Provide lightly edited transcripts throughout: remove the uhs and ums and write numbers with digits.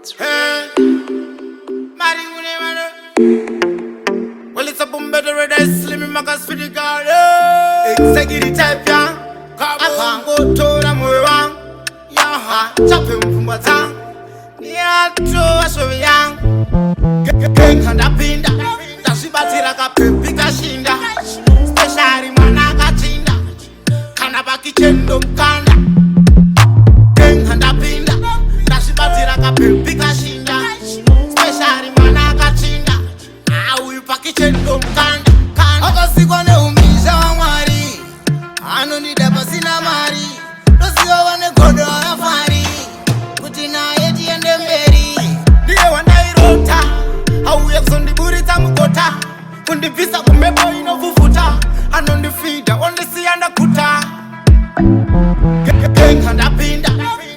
It's Hey, Mari Munemano. Well, it's a boom better red eyes, slim in my gas for the car. Executive type, young. Come go to the Muran. Yaha, chopping from what's on. Yeah, true, so young. Gang and a pinda. Tashibatira Kapi, Pikashinda. Special Manaka Chinda. Kanabaki Chendo Kanda. Gang and a pinda. Tashibatira Kapi, Pikashinda. Special Manaka Chinda. Now you pack it Chendo Kanda. Akasikwane umisha wa mwari. Anonida pasina mari. Dosio wane kodo afari. Kutina yeti ende mberi. Diye wanairota. Auye kuzondiburiza mkota. Kundivisa kumebo inovufuta. Anondifida, ondisi andakuta. Genga ndapinda.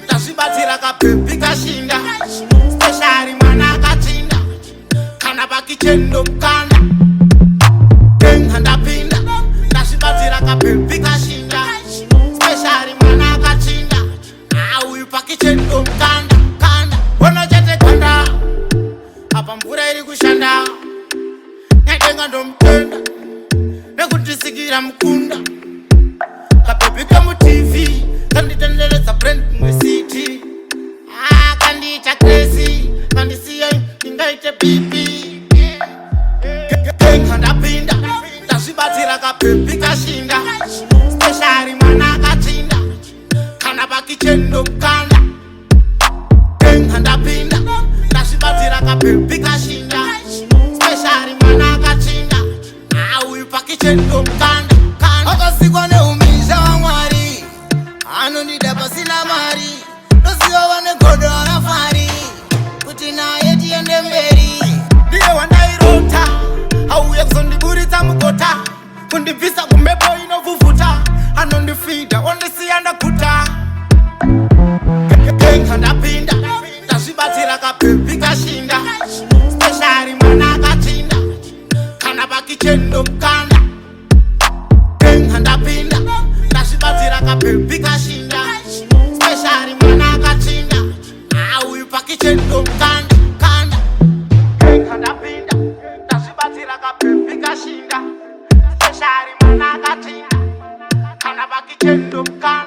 Tashibatira Kapi, Kashinda. Special Manaka Chinda. Kanabaki Chendo Mkanda. Genga ndapinda. Tashibatira Kapi, Kashinda. Special Manaka Chinda. Auyupaki Chendo Mkanda. Kanda. Wanajete kanda. Apa mvura iri kushanda. Nyadenga ndomtenda. Nekutisigira mkunda. Kapepi kamu TV. Kanditendeleza brand mwe city. Kandita crazy. Kandisiya ingaite bibi. Genga ndapinda. Tashibatira Kapi, Kashinda. Special Manaka Chinda. Kanabaki Chendo Mkanda. Genga ndapinda. Tashibatira Kapi, Kashinda. Special Manaka Chinda. Auyupaki Chendo Mkanda. Akasikwane umisha wa mwari. Anonida pasina mari. Dosio wane kodo afari. Kutina yeti ende mberi. Diye wanairota. Auye kuzondiburiza mkota. Kundivisa kumebo inovufuta. Anondifida, ondisi andakuta. Genga ndapinda. Tashibatira Kapi, Kashinda. Special Manaka Chinda. Kanabaki Chendo Mkanda. Genga ndapinda. Tashibatira Kapi, Kashinda. Special Manaka Chinda. Auyupaki Chendo Mkanda. Kanda. Genga ndapinda. Tashibatira Kapi, Kashinda. Special Manaka Chinda. Kanabaki Chendo Mkanda.